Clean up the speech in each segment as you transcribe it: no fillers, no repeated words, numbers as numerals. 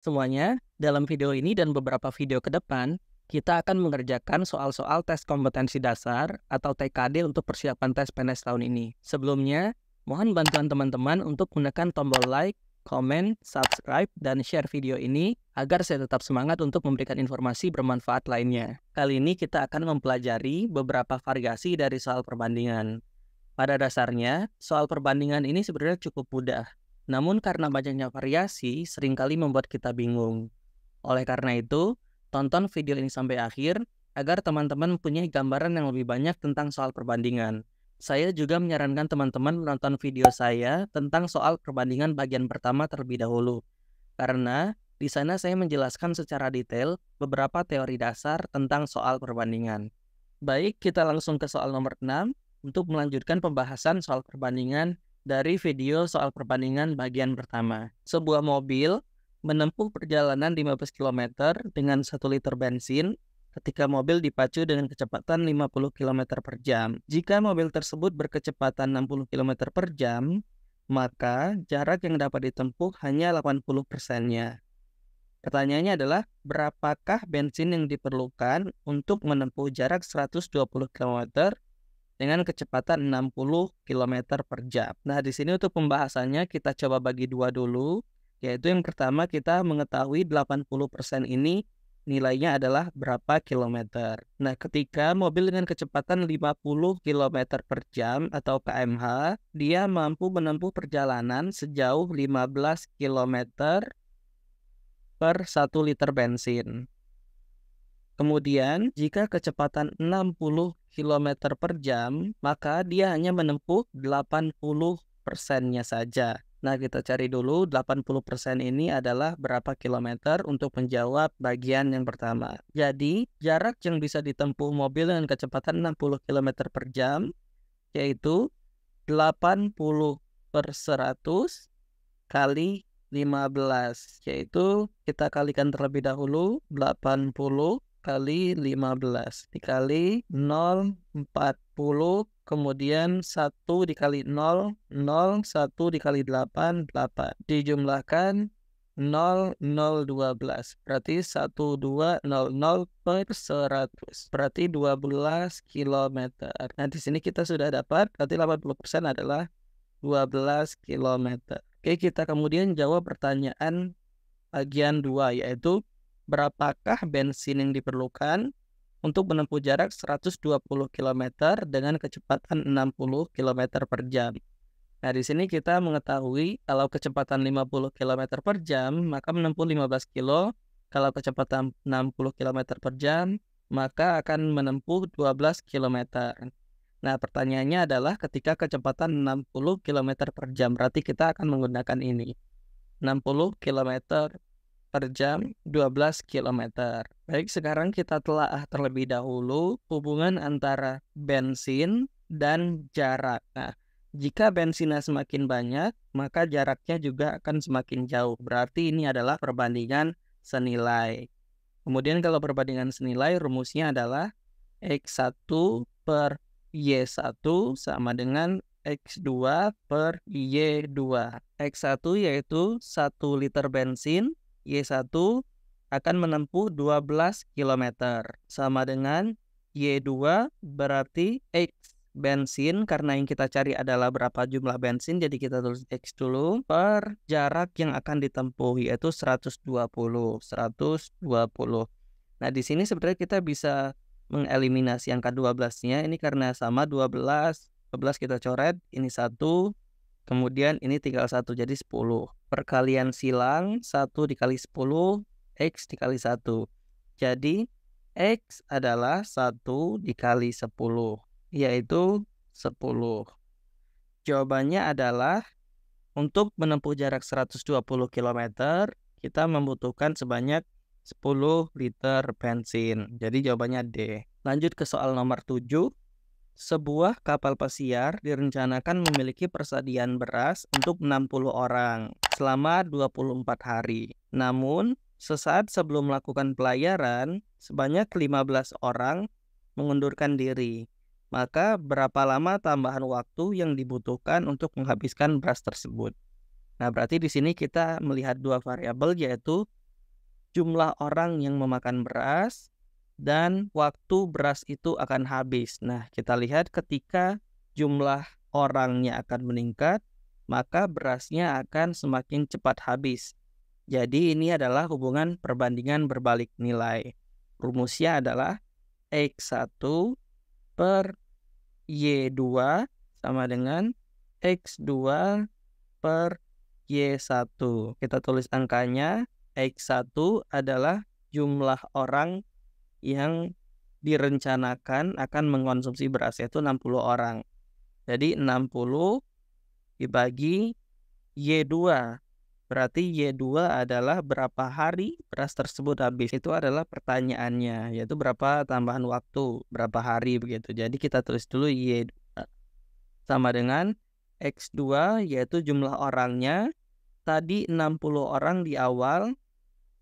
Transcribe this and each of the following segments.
Semuanya, dalam video ini dan beberapa video ke depan, kita akan mengerjakan soal-soal tes kompetensi dasar atau TKD untuk persiapan tes PNS tahun ini. Sebelumnya, mohon bantuan teman-teman untuk menekan tombol like, komen, subscribe, dan share video ini agar saya tetap semangat untuk memberikan informasi bermanfaat lainnya. Kali ini kita akan mempelajari beberapa variasi dari soal perbandingan. Pada dasarnya, soal perbandingan ini sebenarnya cukup mudah. Namun karena banyaknya variasi, seringkali membuat kita bingung. Oleh karena itu, tonton video ini sampai akhir agar teman-teman mempunyai gambaran yang lebih banyak tentang soal perbandingan. Saya juga menyarankan teman-teman menonton video saya tentang soal perbandingan bagian pertama terlebih dahulu. Karena di sana saya menjelaskan secara detail beberapa teori dasar tentang soal perbandingan. Baik, kita langsung ke soal nomor 6 untuk melanjutkan pembahasan soal perbandingan dari video soal perbandingan bagian pertama. Sebuah mobil menempuh perjalanan 15 km dengan 1 liter bensin ketika mobil dipacu dengan kecepatan 50 km per jam. Jika mobil tersebut berkecepatan 60 km per jam, maka jarak yang dapat ditempuh hanya 80%-nya. Pertanyaannya adalah, berapakah bensin yang diperlukan untuk menempuh jarak 120 km dengan kecepatan 60 km per jam. Nah, di sini untuk pembahasannya kita coba bagi dua dulu, yaitu yang pertama kita mengetahui 80% ini nilainya adalah berapa kilometer. Nah, ketika mobil dengan kecepatan 50 km per jam atau kmh, dia mampu menempuh perjalanan sejauh 15 km per 1 liter bensin. Kemudian, jika kecepatan 60 km per jam, maka dia hanya menempuh 80%-nya saja. Nah, kita cari dulu 80% ini adalah berapa kilometer untuk menjawab bagian yang pertama. Jadi, jarak yang bisa ditempuh mobil dengan kecepatan 60 km per jam, yaitu 80 per 100 kali 15, yaitu kita kalikan terlebih dahulu 80 kali 15 dikali 0,40, kemudian 1 dikali 0, 1 dikali 8, 8. Dijumlahkan 0,012, berarti 1200 per 100, berarti 12 km. Nah, di sini kita sudah dapat, berarti 80% adalah 12 km. Oke, kita kemudian jawab pertanyaan bagian 2, yaitu berapakah bensin yang diperlukan untuk menempuh jarak 120 km dengan kecepatan 60 km per jam. Nah, di sini kita mengetahui kalau kecepatan 50 km per jam, maka menempuh 15 km. Kalau kecepatan 60 km per jam, maka akan menempuh 12 km. Nah, pertanyaannya adalah ketika kecepatan 60 km per jam, berarti kita akan menggunakan ini. 60 km per jam, 12 km. Baik, sekarang kita telah terlebih dahulu hubungan antara bensin dan jarak. Nah, jika bensinnya semakin banyak, maka jaraknya juga akan semakin jauh. Berarti ini adalah perbandingan senilai. Kemudian kalau perbandingan senilai, rumusnya adalah X1 per Y1 sama dengan X2 per Y2. X1 yaitu 1 liter bensin, Y1 akan menempuh 12 km. Sama dengan Y2 berarti X bensin, karena yang kita cari adalah berapa jumlah bensin, jadi kita tulis X dulu, per jarak yang akan ditempuh, yaitu 120. Nah, di sini sebenarnya kita bisa mengeliminasi angka 12-nya, ini karena sama 12 kita coret, ini 1, kemudian ini tinggal 1, jadi 10. Perkalian silang, 1 dikali 10, X dikali 1. Jadi, X adalah 1 dikali 10, yaitu 10. Jawabannya adalah, untuk menempuh jarak 120 km, kita membutuhkan sebanyak 10 liter bensin. Jadi jawabannya D. Lanjut ke soal nomor 7. Sebuah kapal pesiar direncanakan memiliki persediaan beras untuk 60 orang selama 24 hari. Namun, sesaat sebelum melakukan pelayaran, sebanyak 15 orang mengundurkan diri. Maka berapa lama tambahan waktu yang dibutuhkan untuk menghabiskan beras tersebut? Nah, berarti di sini kita melihat dua variabel, yaitu jumlah orang yang memakan beras dan waktu beras itu akan habis. Nah, kita lihat ketika jumlah orangnya akan meningkat, maka berasnya akan semakin cepat habis. Jadi ini adalah hubungan perbandingan berbalik nilai. Rumusnya adalah X1 per Y2 sama dengan X2 per Y1. Kita tulis angkanya. X1 adalah jumlah orang yang direncanakan akan mengkonsumsi beras, yaitu 60 orang. Jadi 60 dibagi Y2. Berarti Y2 adalah berapa hari beras tersebut habis. Itu adalah pertanyaannya, yaitu berapa tambahan waktu, berapa hari begitu. Jadi kita tulis dulu Y2 sama dengan X2, yaitu jumlah orangnya. Tadi 60 orang di awal,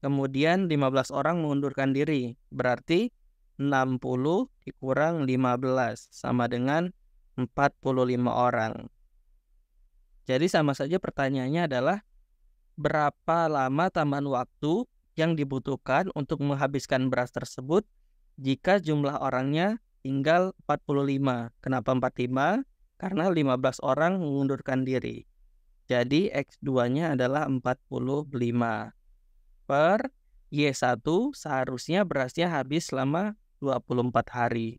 kemudian 15 orang mengundurkan diri. Berarti 60 dikurang 15 sama dengan 45 orang. Jadi sama saja pertanyaannya adalah berapa lama tambahan waktu yang dibutuhkan untuk menghabiskan beras tersebut jika jumlah orangnya tinggal 45. Kenapa 45? Karena 15 orang mengundurkan diri. Jadi X2-nya adalah 45 per Y1 seharusnya berasnya habis selama 24 hari.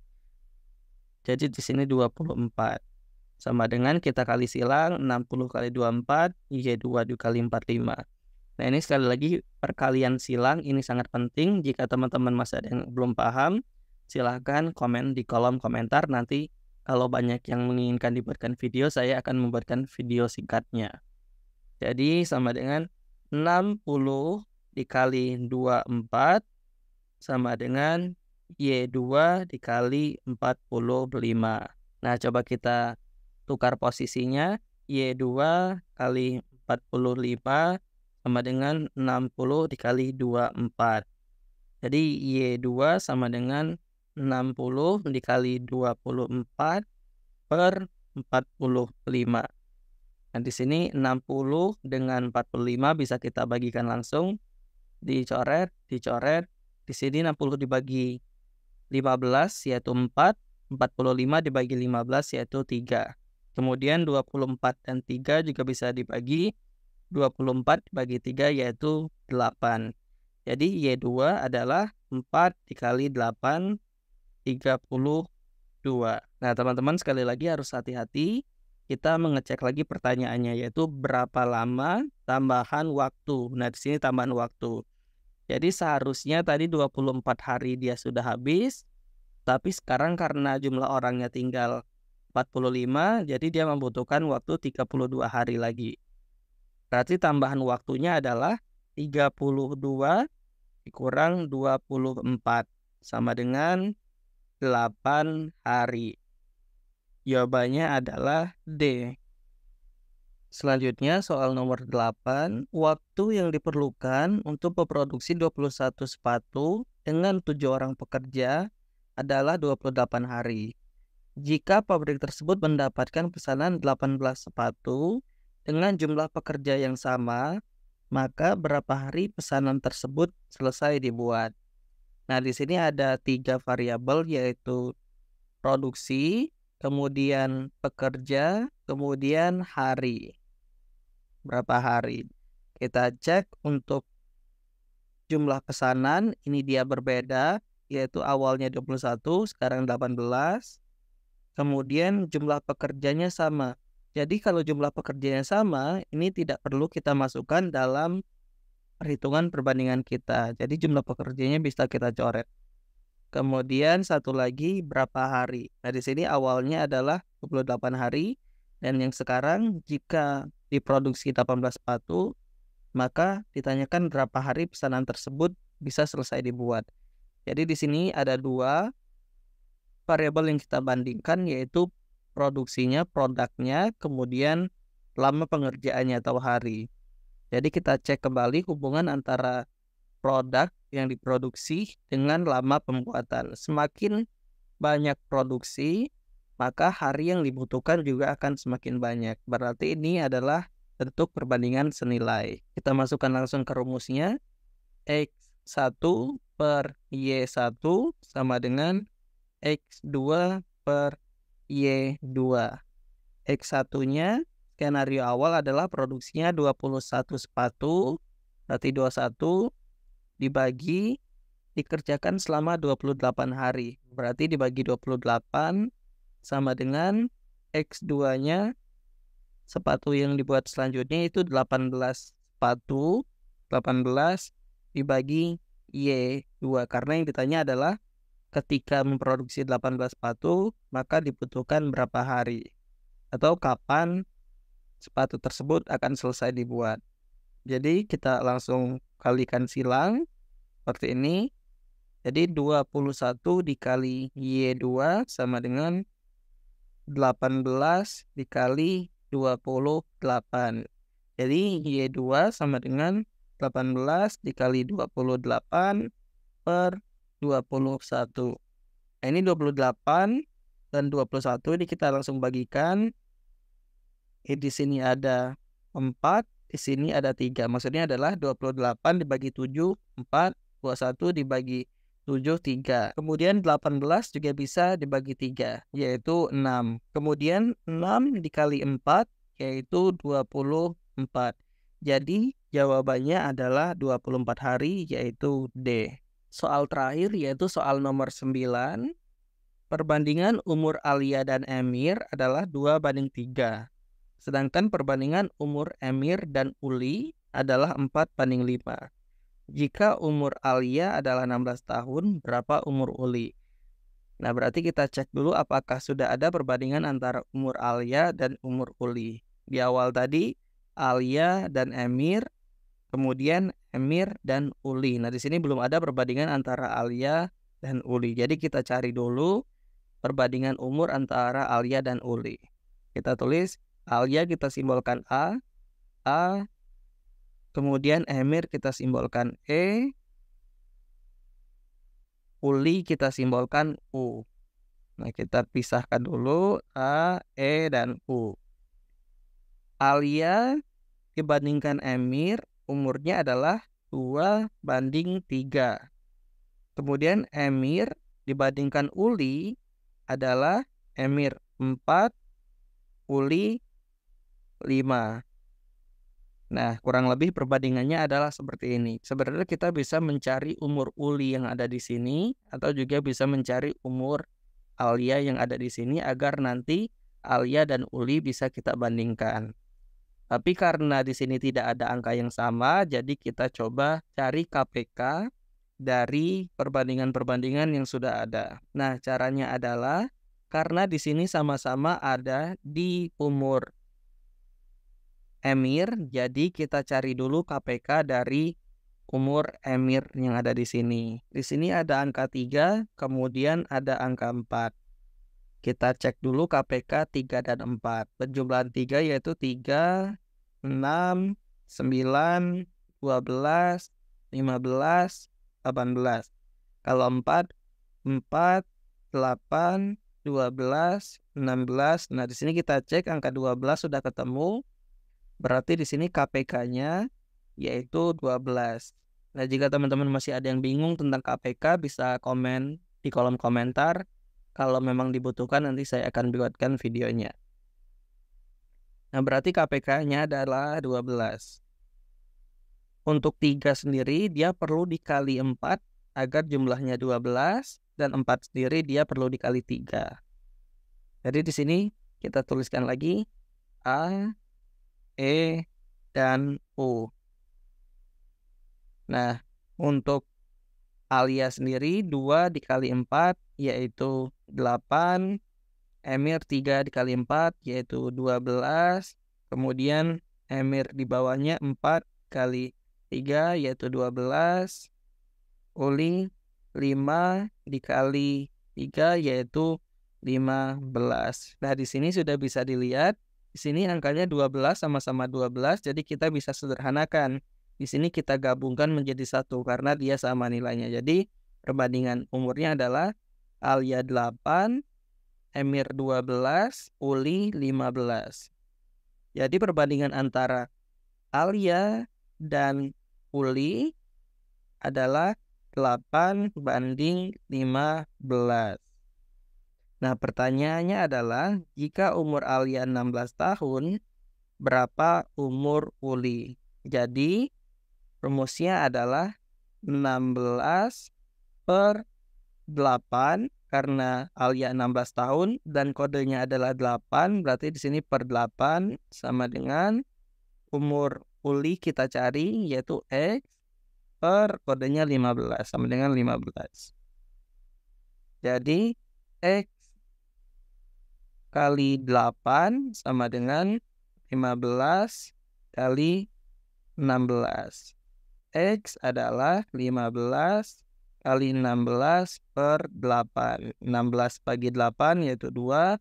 Jadi di sini 24. Sama dengan kita kali silang 60 kali 24, Y2 dikali 45. Nah ini sekali lagi perkalian silang ini sangat penting. Jika teman-teman masih ada yang belum paham, silahkan komen di kolom komentar. Nanti kalau banyak yang menginginkan dibuatkan video, saya akan membuatkan video singkatnya. Jadi sama dengan 60 dikali 24 sama dengan Y2 dikali 45. Nah coba kita tukar posisinya. Y2 kali 45 sama dengan 60 dikali 24. Jadi Y2 sama dengan 60 dikali 24 per 45. Nah, di sini 60 dengan 45 bisa kita bagikan langsung. Dicoret. Di sini 60 dibagi 15 yaitu 4. 45 dibagi 15 yaitu 3. Kemudian 24 dan 3 juga bisa dibagi. 24 dibagi 3 yaitu 8. Jadi Y2 adalah 4 dikali 8, 32. Nah teman-teman sekali lagi harus hati-hati. Kita mengecek lagi pertanyaannya, yaitu berapa lama tambahan waktu. Nah di sini tambahan waktu. Jadi seharusnya tadi 24 hari dia sudah habis. Tapi sekarang karena jumlah orangnya tinggal 45, jadi dia membutuhkan waktu 32 hari lagi. Berarti tambahan waktunya adalah 32 dikurang 24 sama dengan 8 hari. Jawabannya adalah D. Selanjutnya soal nomor 8. Waktu yang diperlukan untuk memproduksi 21 sepatu dengan 7 orang pekerja adalah 28 hari. Jika pabrik tersebut mendapatkan pesanan 18 sepatu dengan jumlah pekerja yang sama, maka berapa hari pesanan tersebut selesai dibuat? Nah, di sini ada 3 variabel, yaitu produksi, kemudian pekerja, kemudian hari. Berapa hari? Kita cek untuk jumlah pesanan, ini dia berbeda, yaitu awalnya 21, sekarang 18. Kemudian jumlah pekerjanya sama. Jadi kalau jumlah pekerjanya sama, ini tidak perlu kita masukkan dalam perhitungan perbandingan kita. Jadi jumlah pekerjanya bisa kita coret. Kemudian satu lagi berapa hari. Nah di sini awalnya adalah 28 hari. Dan yang sekarang jika diproduksi 18 sepatu, maka ditanyakan berapa hari pesanan tersebut bisa selesai dibuat. Jadi di sini ada 2 variabel yang kita bandingkan, yaitu produksinya, produknya, kemudian lama pengerjaannya atau hari. Jadi kita cek kembali hubungan antara produk yang diproduksi dengan lama pembuatan. Semakin banyak produksi, maka hari yang dibutuhkan juga akan semakin banyak. Berarti ini adalah bentuk perbandingan senilai. Kita masukkan langsung ke rumusnya. per Y1 sama dengan X2 per Y2. X1-nya skenario awal adalah produksinya 21 sepatu, berarti 21 dibagi dikerjakan selama 28 hari. Berarti dibagi 28 sama dengan X2-nya sepatu yang dibuat selanjutnya itu 18 sepatu. 18 dibagi Y2. Karena yang ditanya adalah ketika memproduksi 18 sepatu, maka dibutuhkan berapa hari atau kapan sepatu tersebut akan selesai dibuat. Jadi kita langsung kalikan silang seperti ini. Jadi 21 dikali Y2 sama dengan 18 dikali 28. Jadi Y2 sama dengan 18 dikali 28 per 21. Nah, ini 28 dan 21 ini kita langsung bagikan. Di sini ada 4, di sini ada 3. Maksudnya adalah 28 dibagi 7, 4, 21 dibagi 7, 3. Kemudian 18 juga bisa dibagi 3, yaitu 6. Kemudian 6 dikali 4, yaitu 24. Jadi jawabannya adalah 24 hari, yaitu D. Soal terakhir yaitu soal nomor 9. Perbandingan umur Alia dan Emir adalah 2:3. Sedangkan perbandingan umur Emir dan Uli adalah 4:5. Jika umur Alia adalah 16 tahun, berapa umur Uli? Nah, berarti kita cek dulu apakah sudah ada perbandingan antara umur Alia dan umur Uli. Di awal tadi, Alia dan Emir, kemudian Emir dan Uli. Nah, di sini belum ada perbandingan antara Alia dan Uli. Jadi kita cari dulu perbandingan umur antara Alia dan Uli. Kita tulis Alia kita simbolkan A, kemudian Emir kita simbolkan E, Uli kita simbolkan U. Nah, kita pisahkan dulu A, E, dan U. Alia dibandingkan Emir, umurnya adalah 2:3. Kemudian Emir dibandingkan Uli adalah Emir 4, Uli 5. Nah, kurang lebih perbandingannya adalah seperti ini. Sebenarnya kita bisa mencari umur Uli yang ada di sini atau juga bisa mencari umur Alia yang ada di sini agar nanti Alia dan Uli bisa kita bandingkan. Tapi karena di sini tidak ada angka yang sama, jadi kita coba cari KPK dari perbandingan-perbandingan yang sudah ada. Nah, caranya adalah karena di sini sama-sama ada di umur Emir, jadi kita cari dulu KPK dari umur Emir yang ada di sini. Di sini ada angka 3, kemudian ada angka 4. Kita cek dulu KPK 3 dan 4. Penjumlahan 3 yaitu 3, 6, 9, 12, 15, 18. Kalau 4, 8, 12, 16. Nah, di sini kita cek angka 12 sudah ketemu. Berarti di sini KPK-nya yaitu 12. Nah, jika teman-teman masih ada yang bingung tentang KPK, bisa komen di kolom komentar. Kalau memang dibutuhkan, nanti saya akan buatkan videonya. Nah, berarti KPK-nya adalah 12. Untuk 3 sendiri, dia perlu dikali 4 agar jumlahnya 12. Dan 4 sendiri, dia perlu dikali 3. Jadi di sini kita tuliskan lagi A, E, dan U. Nah, untuk Alia sendiri 2 dikali 4 yaitu 8. Emir 3 dikali 4 yaitu 12. Kemudian Emir di bawahnya 4 kali 3 yaitu 12. Uli 5 dikali 3 yaitu 15. Nah, di sini sudah bisa dilihat. Di sini angkanya 12 sama-sama 12, jadi kita bisa sederhanakan. Di sini kita gabungkan menjadi 1 karena dia sama nilainya. Jadi perbandingan umurnya adalah Alia 8, Emir 12, Uli 15. Jadi perbandingan antara Alia dan Uli adalah 8:15. Nah, pertanyaannya adalah, jika umur Alia 16 tahun, berapa umur Uli? Jadi, rumusnya adalah 16 per 8, karena Alia 16 tahun dan kodenya adalah 8, berarti di sini per 8 sama dengan umur Uli kita cari, yaitu X, per kodenya 15, sama dengan 15. Jadi, X kali 8 sama dengan 15 kali 16. X adalah 15 kali 16 per 8. 16 bagi 8 yaitu 2.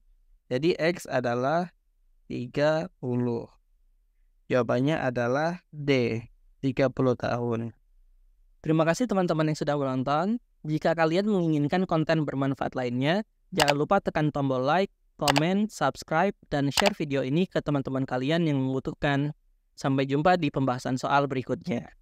Jadi X adalah 30. Jawabannya adalah D, 30 tahun. Terima kasih teman-teman yang sudah menonton. Jika kalian menginginkan konten bermanfaat lainnya, jangan lupa tekan tombol like, komen, subscribe, dan share video ini ke teman-teman kalian yang membutuhkan. Sampai jumpa di pembahasan soal berikutnya.